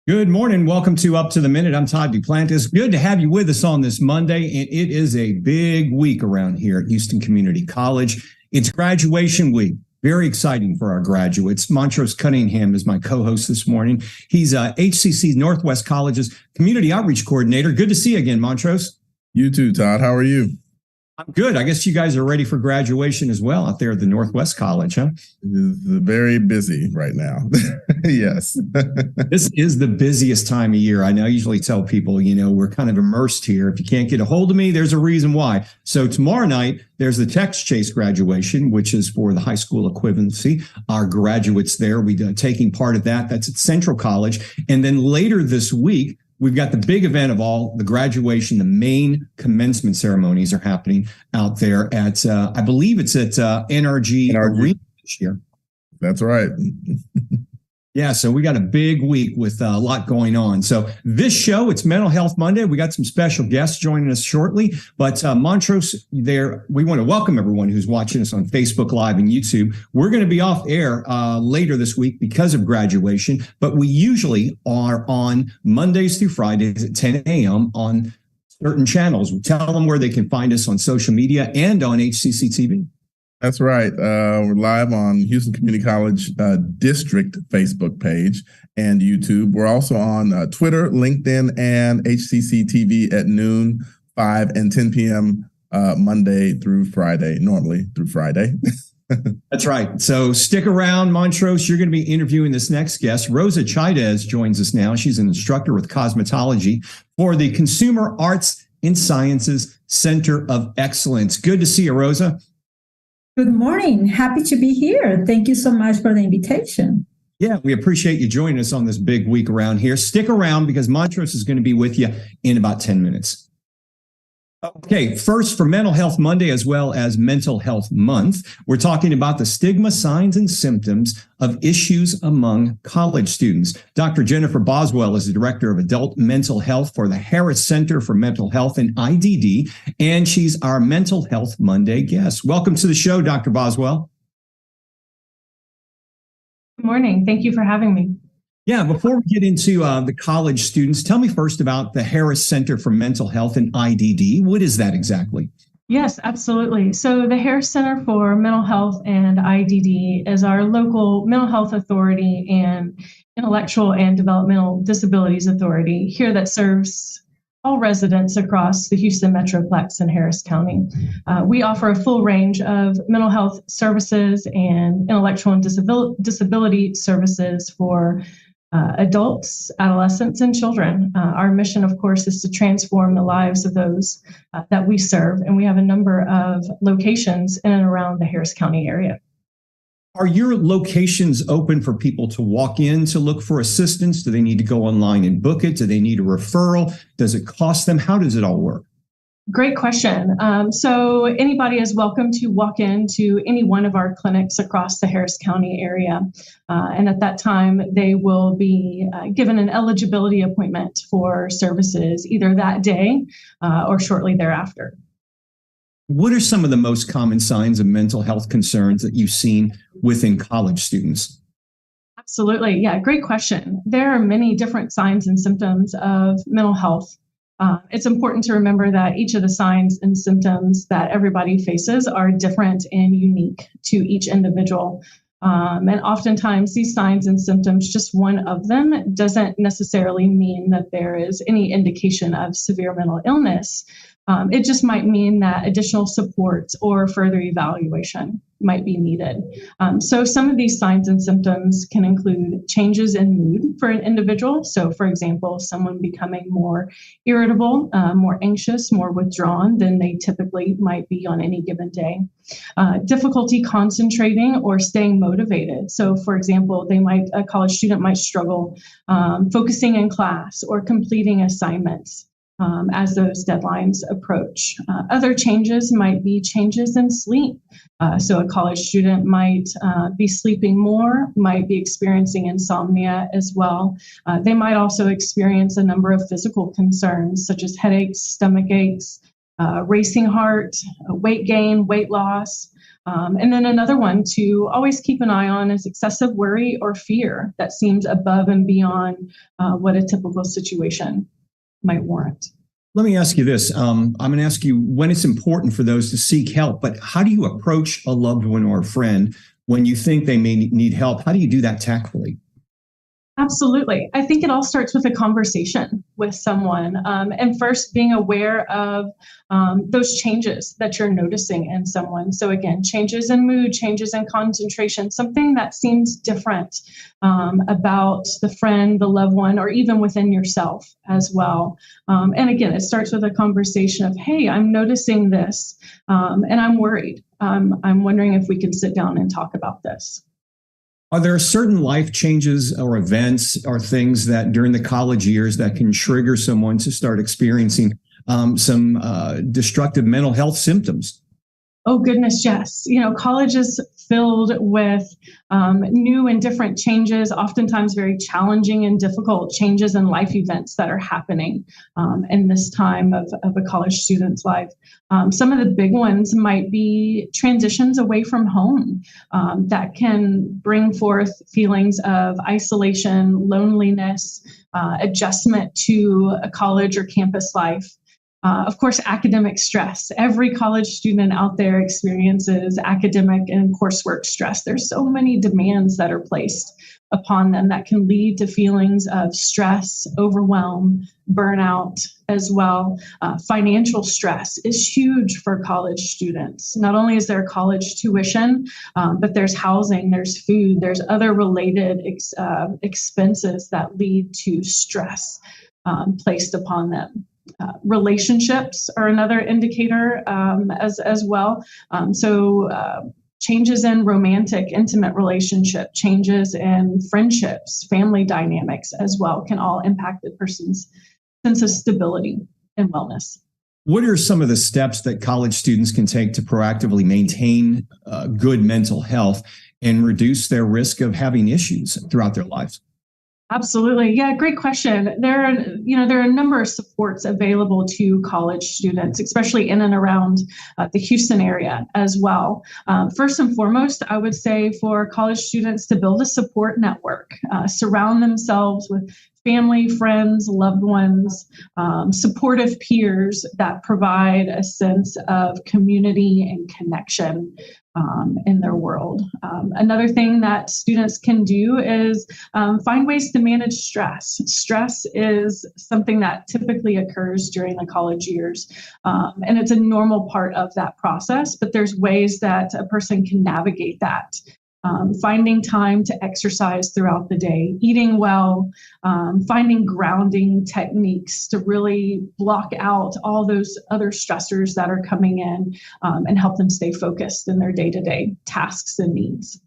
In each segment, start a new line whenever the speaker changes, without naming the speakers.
Good morning. Welcome to Up to the Minute. I'm Todd Duplantis. Good to have you with us on this Monday. And it is a big week around here at Houston Community College. It's graduation week. Very exciting for our graduates. Montrose Cunningham is my co-host this morning. He's HCC Northwest College's Community Outreach Coordinator. Good to see you again, Montrose.
You too, Todd. How are you?
I'm good. I guess you guys are ready for graduation as well out there at the Northwest College, huh?
It is very busy right now. Yes.
This is the busiest time of year. I usually tell people, we're kind of immersed here. If you can't get a hold of me, there's a reason why. So tomorrow night, there's the Text Chase graduation, which is for the high school equivalency. Our graduates there, we taking part of that. That's at Central College. And then later this week, we've got the big event of all, the graduation. The main commencement ceremonies are happening out there at, I believe it's at NRG Arena this year.
That's right.
Yeah, so we got a big week with a lot going on. So this show, it's Mental Health Monday. We got some special guests joining us shortly. But Montrose, we want to welcome everyone who's watching us on Facebook Live and YouTube. We're going to be off air later this week because of graduation, but we usually are on Mondays through Fridays at 10 a.m. on certain channels. We tell them where they can find us on social media and on HCCTV.
That's right. We're live on Houston Community College District Facebook page and YouTube. We're also on Twitter, LinkedIn, and HCCTV at noon, 5 and 10 p.m. Monday through Friday, normally through Friday.
That's right. So stick around, Montrose. You're going to be interviewing this next guest. Rosa Chaidez joins us now. She's an instructor with Cosmetology for the Consumer Arts and Sciences Center of Excellence. Good to see you, Rosa.
Good morning. Happy to be here. Thank you so much for the invitation.
Yeah, we appreciate you joining us on this big week around here. Stick around because Montrose is going to be with you in about 10 minutes. Okay, first for Mental Health Monday as well as Mental Health Month, we're talking about the stigma, signs, and symptoms of issues among college students. Dr. Jennifer Boswell is the Director of Adult Mental Health for the Harris Center for Mental Health and IDD, and she's our Mental Health Monday guest. Welcome to the show, Dr. Boswell.
Good morning. Thank you for having me.
Yeah, before we get into the college students, tell me first about the Harris Center for Mental Health and IDD. What is that exactly?
Yes, absolutely. So the Harris Center for Mental Health and IDD is our local mental health authority and intellectual and developmental disabilities authority here that serves all residents across the Houston Metroplex and Harris County. We offer a full range of mental health services and intellectual and disability services for adults, adolescents, and children. Our mission, of course, is to transform the lives of those that we serve, and we have a number of locations in and around the Harris County area.
Are your locations open for people to walk in to look for assistance? Do they need to go online and book it? Do they need a referral? Does it cost them? How does it all work?
Great question. So anybody is welcome to walk into any one of our clinics across the Harris County area. And at that time, they will be given an eligibility appointment for services either that day or shortly thereafter.
What are some of the most common signs of mental health concerns that you've seen within college students?
Absolutely. Yeah, great question. There are many different signs and symptoms of mental health. It's important to remember that each of the signs and symptoms that everybody faces are different and unique to each individual. And oftentimes these signs and symptoms, just one of them, doesn't necessarily mean that there is any indication of severe mental illness. It just might mean that additional support or further evaluation might be needed. So some of these signs and symptoms can include changes in mood for an individual. So for example, someone becoming more irritable, more anxious, more withdrawn than they typically might be on any given day. Difficulty concentrating or staying motivated. So for example, a college student might struggle focusing in class or completing assignments as those deadlines approach. Other changes might be changes in sleep. So a college student might be sleeping more, might be experiencing insomnia as well. They might also experience a number of physical concerns such as headaches, stomach aches, racing heart, weight gain, weight loss. And then another one to always keep an eye on is excessive worry or fear that seems above and beyond what a typical situation might warrant.
Let me ask you this. I'm going to ask you when it's important for those to seek help, but how do you approach a loved one or a friend when you think they may need help? How do you do that tactfully?
Absolutely. I think it all starts with a conversation with someone, and first being aware of those changes that you're noticing in someone. So again, changes in mood, changes in concentration, something that seems different about the friend, the loved one, or even within yourself as well. And again, it starts with a conversation of, hey, I'm noticing this, and I'm worried. I'm wondering if we can sit down and talk about this.
Are there certain life changes or events or things that during the college years that can trigger someone to start experiencing some destructive mental health symptoms?
Oh, goodness, yes. College is filled with new and different changes, oftentimes very challenging and difficult changes in life events that are happening in this time of a college student's life. Some of the big ones might be transitions away from home that can bring forth feelings of isolation, loneliness, adjustment to a college or campus life. Of course, academic stress. Every college student out there experiences academic and coursework stress. There's so many demands that are placed upon them that can lead to feelings of stress, overwhelm, burnout as well. Financial stress is huge for college students. Not only is there college tuition, but there's housing, there's food, there's other related expenses that lead to stress placed upon them. Relationships are another indicator as well. Changes in romantic, intimate relationship, changes in friendships, family dynamics as well can all impact the person's sense of stability and wellness.
What are some of the steps that college students can take to proactively maintain good mental health and reduce their risk of having issues throughout their lives?
Absolutely. Yeah, great question. There are a number of supports available to college students, especially in and around the Houston area as well. First and foremost, I would say for college students to build a support network, surround themselves with family, friends, loved ones, supportive peers that provide a sense of community and connection in their world. Another thing that students can do is find ways to manage stress. Stress is something that typically occurs during the college years, and it's a normal part of that process, but there's ways that a person can navigate that. Finding time to exercise throughout the day, eating well, finding grounding techniques to really block out all those other stressors that are coming in and help them stay focused in their day-to-day tasks and needs.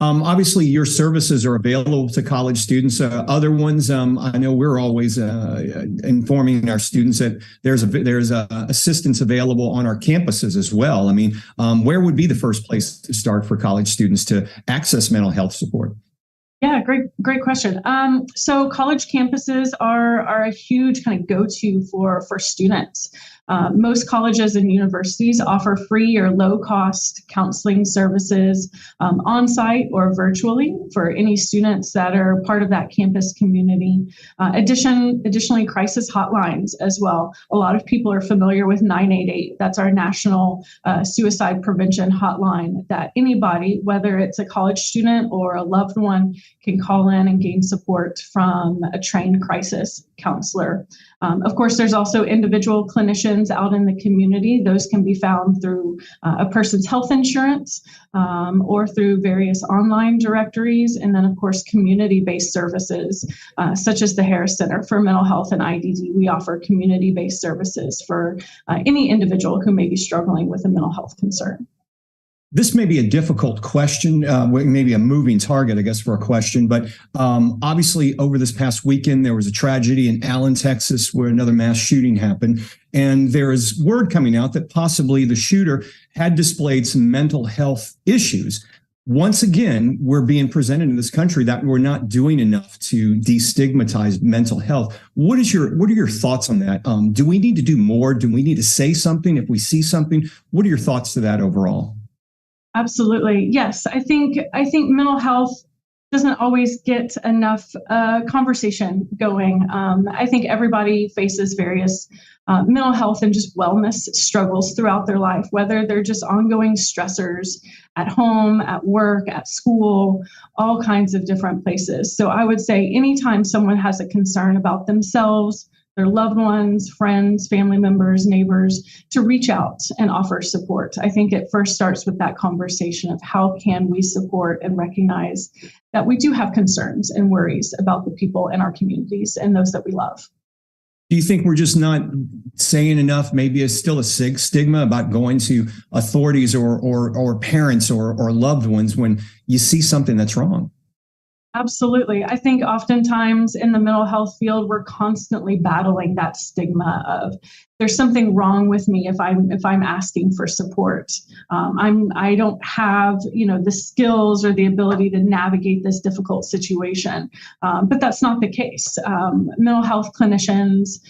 Obviously, your services are available to college students. Other ones, I know we're always informing our students that there's assistance available on our campuses as well. I mean, where would be the first place to start for college students to access mental health support?
Yeah, great question. So college campuses are a huge kind of go-to for students. Most colleges and universities offer free or low-cost counseling services on-site or virtually for any students that are part of that campus community. Additionally, crisis hotlines as well. A lot of people are familiar with 988. That's our national suicide prevention hotline that anybody, whether it's a college student or a loved one, can call in and gain support from a trained crisis counselor. Of course, there's also individual clinicians out in the community. Those can be found through a person's health insurance or through various online directories. And then, of course, community-based services, such as the Harris Center for Mental Health and IDD. We offer community-based services for any individual who may be struggling with a mental health concern.
This may be a difficult question, maybe a moving target, I guess, for a question. But obviously, over this past weekend, there was a tragedy in Allen, Texas, where another mass shooting happened. And there is word coming out that possibly the shooter had displayed some mental health issues. Once again, we're being presented in this country that we're not doing enough to destigmatize mental health. What are your thoughts on that? Do we need to do more? Do we need to say something if we see something? What are your thoughts to that overall?
Absolutely. Yes. I think mental health doesn't always get enough conversation going. I think everybody faces various mental health and just wellness struggles throughout their life, whether they're just ongoing stressors at home, at work, at school, all kinds of different places. So I would say anytime someone has a concern about themselves, their loved ones, friends, family members, neighbors, to reach out and offer support. I think it first starts with that conversation of how can we support and recognize that we do have concerns and worries about the people in our communities and those that we love.
Do you think we're just not saying enough? Maybe it's still a stigma about going to authorities or parents or loved ones when you see something that's wrong?
Absolutely. I think oftentimes in the mental health field, we're constantly battling that stigma of there's something wrong with me if I'm asking for support. I don't have the skills or the ability to navigate this difficult situation. But that's not the case. Mental health clinicians,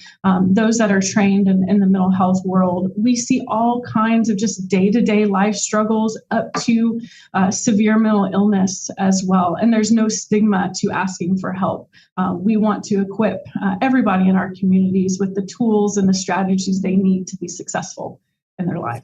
those that are trained in the mental health world, we see all kinds of just day-to-day life struggles up to severe mental illness as well. And there's no stigma to asking for help. We want to equip everybody in our communities with the tools and the strategies they need to be successful in their life.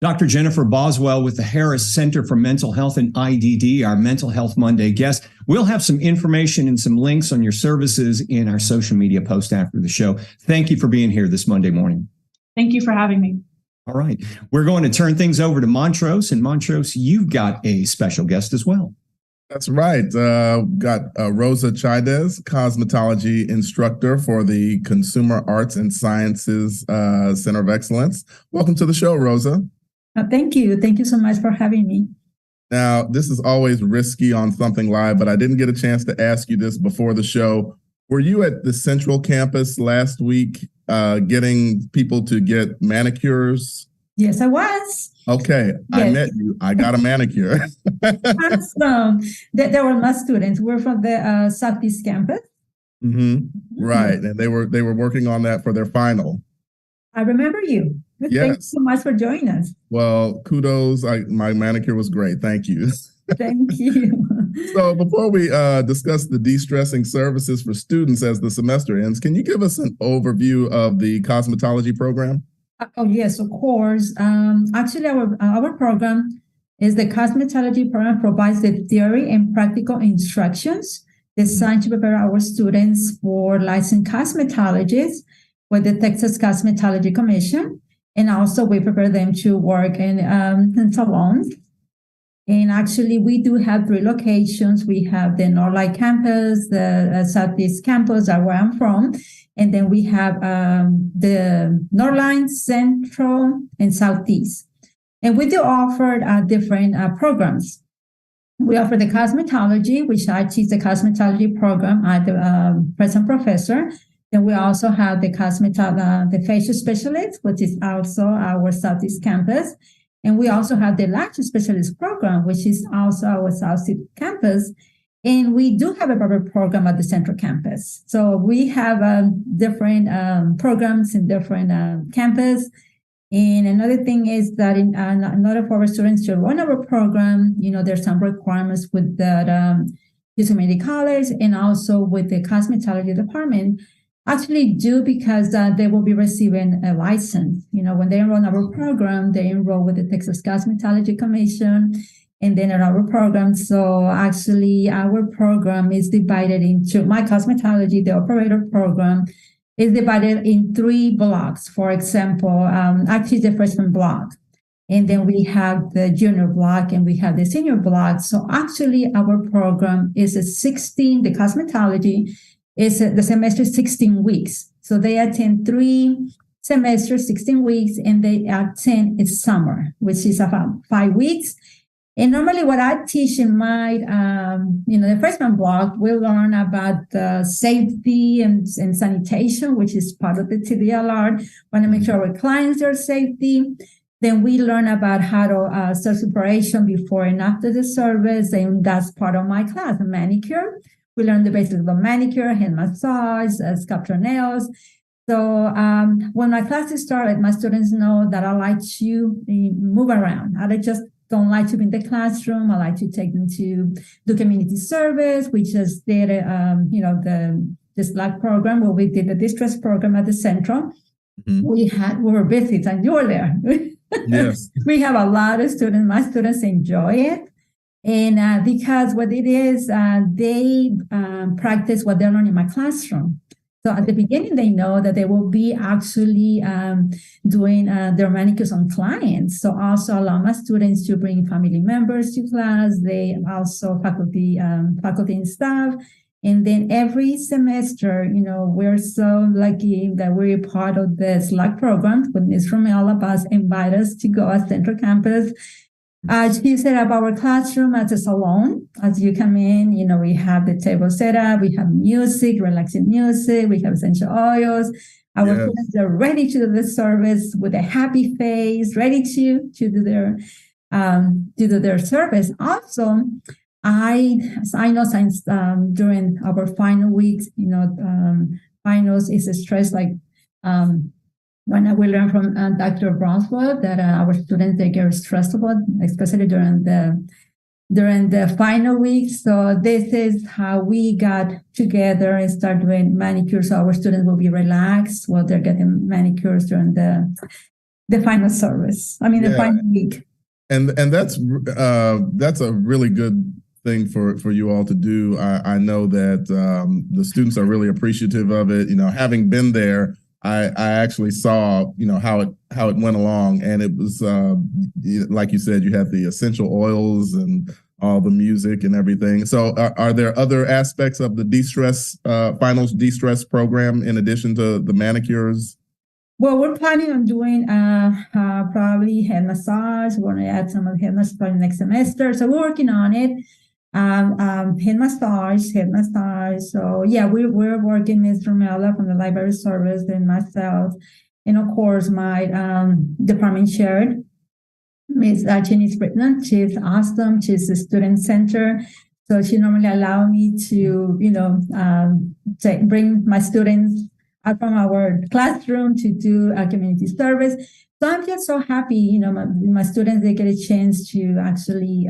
Dr. Jennifer Boswell with the Harris Center for Mental Health and IDD, our Mental Health Monday guest. We'll have some information and some links on your services in our social media post after the show. Thank you for being here this Monday morning.
Thank you for having me.
All right. We're going to turn things over to Montrose. And Montrose, you've got a special guest as well.
That's right. Got Rosa Chaidez, cosmetology instructor for the Consumer Arts and Sciences Center of Excellence. Welcome to the show, Rosa.
Thank you. Thank you so much for having me.
Now, this is always risky on something live, but I didn't get a chance to ask you this before the show. Were you at the Central Campus last week getting people to get manicures?
Yes, I was.
Okay, yes. I met you. I got a manicure.
Awesome. There were my students. We're from the Southeast Campus.
Mm-hmm. Right, and they were working on that for their final.
I remember you.
Yes.
Thank you so much for joining us.
Well, kudos. My manicure was great. Thank you.
Thank you.
So before we discuss the de-stressing services for students as the semester ends, can you give us an overview of the cosmetology program?
Oh, yes, of course. Actually, our program is the cosmetology program, provides the theory and practical instructions designed to prepare our students for licensed cosmetologists with the Texas Cosmetology Commission. And also we prepare them to work in salons. And actually, we do have 3 locations. We have the Northline campus, the Southeast campus, where I'm from. And then we have the Northline, Central, and Southeast. And we do offer different programs. We offer the cosmetology, which I teach the cosmetology program. I'm the present professor. Then we also have the facial specialist, which is also our Southeast campus. And we also have the lash specialist program, which is also our Southeast campus. And we do have a barber program at the Central campus. So we have different programs in different campus. And another thing is that in order for our students to run our program, there's some requirements with the community college and also with the cosmetology department. Actually do because they will be receiving a license. When they enroll in our program, they enroll with the Texas Cosmetology Commission and then in our program. So actually our program is divided into my cosmetology, the operator program is divided in 3 blocks. For example, actually the freshman block. And then we have the junior block and we have the senior block. So actually our program is the cosmetology is the semester 16 weeks. So they attend 3 semesters, 16 weeks, and they attend its summer, which is about 5 weeks. And normally what I teach in my, the freshman block, we learn about safety and sanitation, which is part of the TDLR. Want to make sure our clients are safety. Then we learn about how to start preparation before and after the service. And that's part of my class, a manicure. We learn the basics of a manicure, hand massage, sculpture nails. So when my classes start, my students know that I like to move around. I don't just don't like to be in the classroom. I like to take them to do community service. We just did, the Slack program where we did the distress program at the Central. Mm-hmm. We were busy, and you were there.
Yes.
We have a lot of students. My students enjoy it. And because what it is, they practice what they learn in my classroom. So at the beginning, they know that they will be actually doing their manicures on clients. So also allow my students to bring family members to class. They also faculty and staff. And then every semester, we're so lucky that we're part of the Slack program. When Ms. Romela Paz invite us to go at Central Campus. She set up our classroom as a salon. As you come in, we have the table set up, we have music, relaxing music, we have essential oils. Our students are ready to do the service with a happy face, ready to do their service. Also, I know since during our final weeks, finals is a stress when we learn from Dr. Boswell that our students, they get stressed about, especially during the final week. So this is how we got together and start doing manicures. So our students will be relaxed while they're getting manicures during the final service. The final week.
And that's a really good thing for you all to do. I know that the students are really appreciative of it. Having been there, I actually saw, how it went along, and it was like you said, you had the essential oils and all the music and everything. So, are there other aspects of the de-stress finals de-stress program in addition to the manicures?
Well, we're planning on doing probably head massage. We're going to add some of the head massage next semester, so we're working on it. Head massage. So yeah, we're working Ms. Romela from the library service and myself, and of course my department chair, Ms. Jenny Britton. She's awesome. She's a student center, so she normally allow me to bring my students out from our classroom to do a community service. So I'm just so happy, my students, they get a chance to actually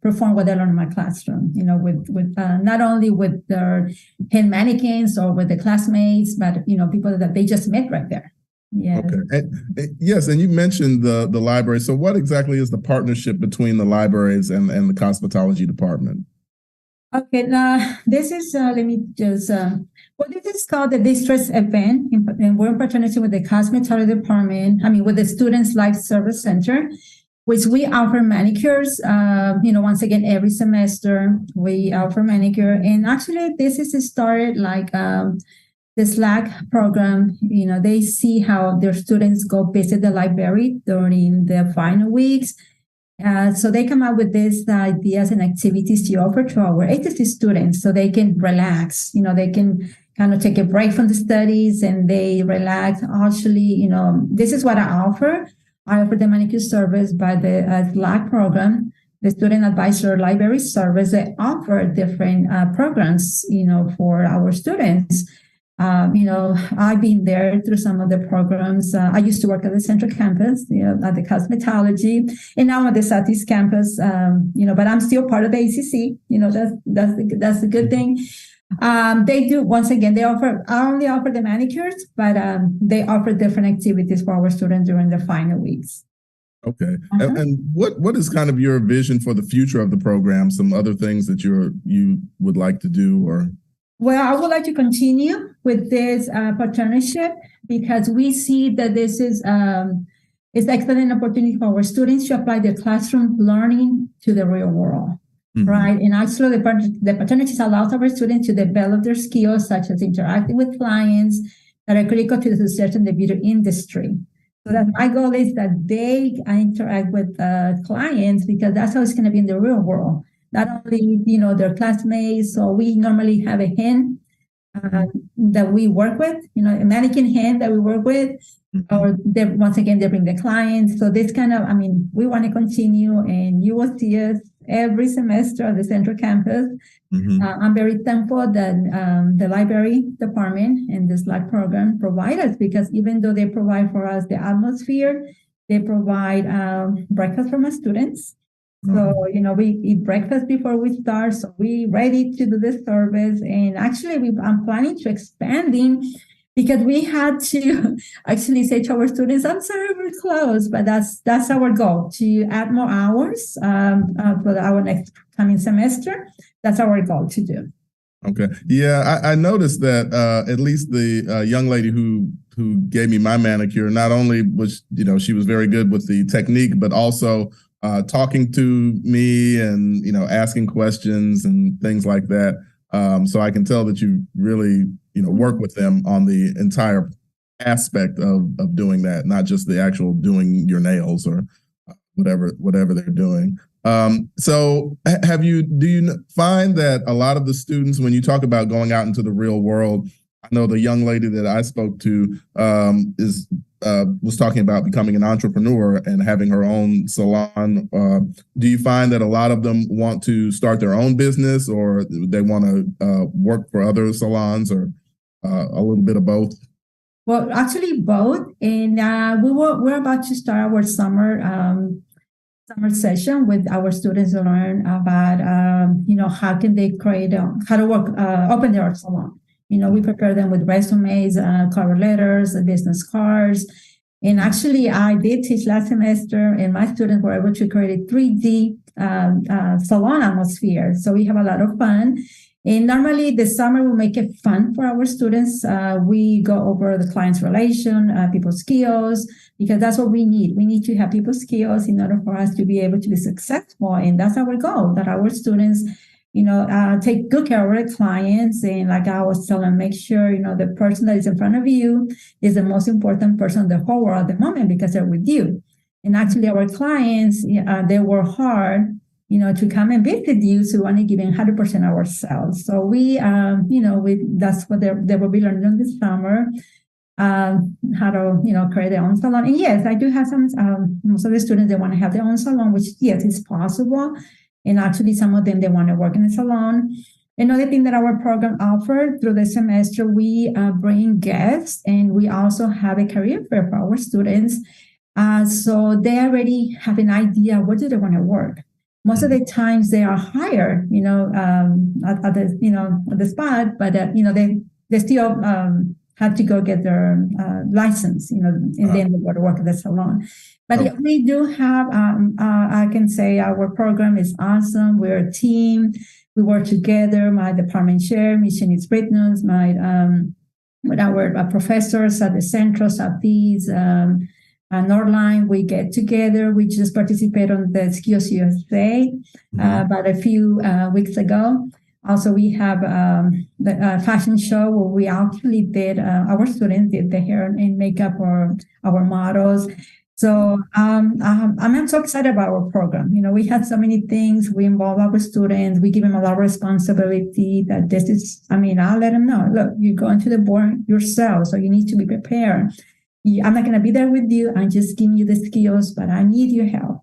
perform what they learn in my classroom, with not only with their hand mannequins or with the classmates, but, people that they just met right there. Yeah.
Okay. Yes. And you mentioned the library. So what exactly is the partnership between the libraries and the cosmetology department?
Okay, now this is, let me just, this is called the Distress Event, and we're in partnership with the Cosmetology Department, with the Students Life Service Center, which we offer manicures, once again, every semester, we offer manicure. And actually, this is started like the Slack program, they see how their students go visit the library during the final weeks. So they come up with these ideas and activities to offer to our HCC students so they can relax, they can kind of take a break from the studies and they relax. Actually, this is what I offer. I offer the manicure service by the Slack program, the student advisor library service. They offer different programs, for our students. I've been there through some of the programs. I used to work at the Central Campus, at the Cosmetology, and now at the Southeast Campus, but I'm still part of the ACC. That's a good thing. They do, once again, I only offer the manicures, but they offer different activities for our students during the final weeks.
Okay. And what is kind of your vision for the future of the program? Some other things that you would like to do or?
Well, I would like to continue with this partnership because we see that this is excellent opportunity for our students to apply their classroom learning to the real world, right? And actually, the partnerships allows our students to develop their skills such as interacting with clients that are critical to the success in the beauty industry. So that my goal is that they interact with clients because that's how it's going to be in the real world. Not only, their classmates, so we normally have a hand that we work with, a mannequin hand that we work with, or once again, they bring the clients. So this kind of, we want to continue and you will see us every semester at the Central Campus. I'm very thankful that the library department and the Slack program provide us because even though they provide for us the atmosphere, they provide breakfast for my students. So, we eat breakfast before we start. So we ready to do the service. And actually, I'm planning to expanding because we had to actually say to our students, I'm sorry, we're closed. But that's our goal, to add more hours for our next coming semester. That's our goal to do.
Okay. Yeah, I noticed that at least the young lady who gave me my manicure, not only was, she was very good with the technique, but also talking to me and, asking questions and things like that. So I can tell that you really, work with them on the entire aspect of doing that, not just the actual doing your nails or whatever they're doing. So do you find that a lot of the students, when you talk about going out into the real world, I know the young lady that I spoke to was talking about becoming an entrepreneur and having her own salon. Do you find that a lot of them want to start their own business, or they want to work for other salons, or a little bit of both?
Well, actually both. And we're about to start our summer session with our students to learn about, how can they how to work, open their salon. We prepare them with resumes, cover letters, business cards. And actually, I did teach last semester, and my students were able to create a 3D salon atmosphere. So we have a lot of fun. And normally the summer we make it fun for our students. We go over the client's relation, people skills, because that's what we need. We need to have people skills in order for us to be able to be successful. And that's our goal, that our students take good care of our clients. And like I was telling, make sure, the person that is in front of you is the most important person in the whole world at the moment, because they're with you. And actually our clients, they work hard, to come and visit you. So we want to give them 100% ourselves. So that's what they will be learning this summer, how to, create their own salon. And yes, I do have most of the students, they want to have their own salon, which yes, is possible. And actually, some of them, they want to work in a salon. Another thing that our program offers through the semester, we bring guests, and we also have a career fair for our students. So they already have an idea, where do they want to work? Most of the times they are hired, at the spot, but they still have to go get their license, and then they go to work at the salon. But we do have, I can say our program is awesome. We're a team. We work together. My department chair, Ms. Shanice Britnus, with our professors at the Central, Southeast, Northline, we get together. We just participated on the Skills USA about a few weeks ago. Also, we have the fashion show where we actually did, our students did the hair and makeup for our models. So I'm so excited about our program. We had so many things. We involve our students. We give them a lot of responsibility that this is, I'll let them know, look, you go into the board yourself, so you need to be prepared. I'm not going to be there with you. I'm just giving you the skills, but I need your help.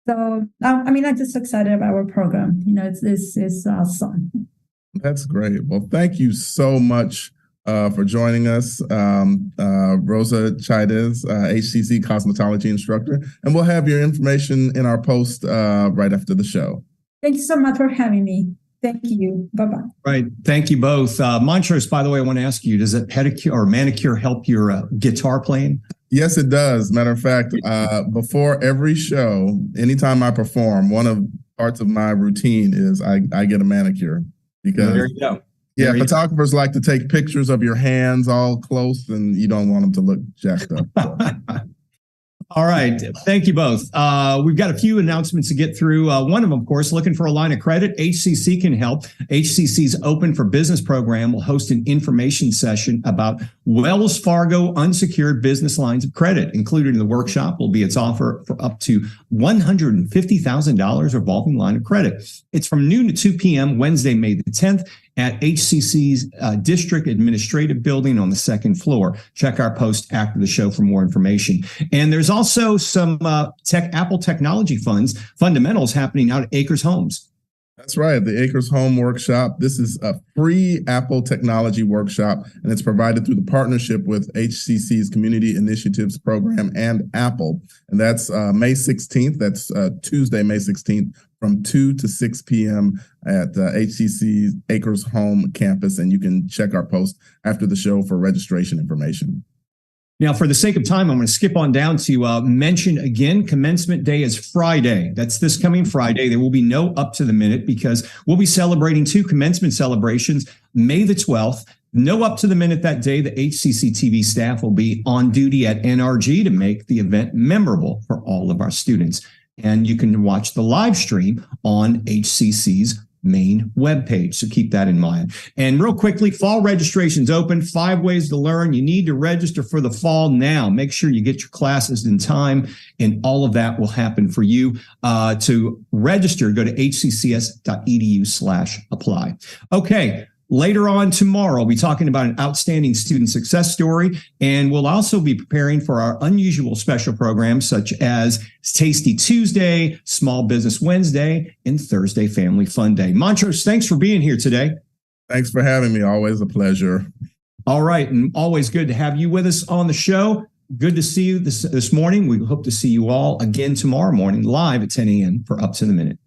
So, I'm just excited about our program. It's awesome.
That's great. Well, thank you so much for joining us, Rosa Chaidez, HCC Cosmetology Instructor. And we'll have your information in our post right after the show.
Thank you so much for having me. Thank you. Bye-bye.
Right. Thank you both. Montrose, by the way, I want to ask you, does a pedicure or manicure help your guitar playing?
Yes, it does. Matter of fact, before every show, anytime I perform, one of parts of my routine is I get a manicure, because
there you go.
Yeah, photographers like to take pictures of your hands all close, and you don't want them to look jacked up. So.
All right. Thank you both. We've got a few announcements to get through. One of them, of course, looking for a line of credit. HCC can help. HCC's Open for Business program will host an information session about Wells Fargo unsecured business lines of credit. Included in the workshop will be its offer for up to $150,000 revolving line of credit. It's from noon to 2 p.m. Wednesday, May the 10th. At HCC's District Administrative Building on the second floor. Check our post after the show for more information. And there's also some Apple Technology Fundamentals happening out at Acres Homes.
That's right, the Acres Home Workshop. This is a free Apple technology workshop, and it's provided through the partnership with HCC's Community Initiatives Program and Apple. And that's May 16th. That's Tuesday, May 16th, from 2 to 6 p.m. at HCC's Acres Home campus. And you can check our post after the show for registration information.
Now, for the sake of time, I'm going to skip on down to mention again, commencement day is Friday. That's this coming Friday. There will be no up to the minute because we'll be celebrating 2 commencement celebrations, May the 12th. No up to the minute that day. The HCCTV staff will be on duty at NRG to make the event memorable for all of our students. And you can watch the live stream on HCC's main webpage. So keep that in mind. And real quickly, fall registration's open. 5 ways to learn. You need to register for the fall now. Make sure you get your classes in time, and all of that will happen for you. To register, go to hccs.edu/apply. Okay. Later on tomorrow, we'll be talking about an outstanding student success story, and we'll also be preparing for our unusual special programs such as Tasty Tuesday, Small Business Wednesday, and Thursday Family Fun Day. Montrose, thanks for being here today.
Thanks for having me. Always a pleasure.
All right, and always good to have you with us on the show. Good to see you this morning. We hope to see you all again tomorrow morning live at 10 a.m. for Up to the Minute.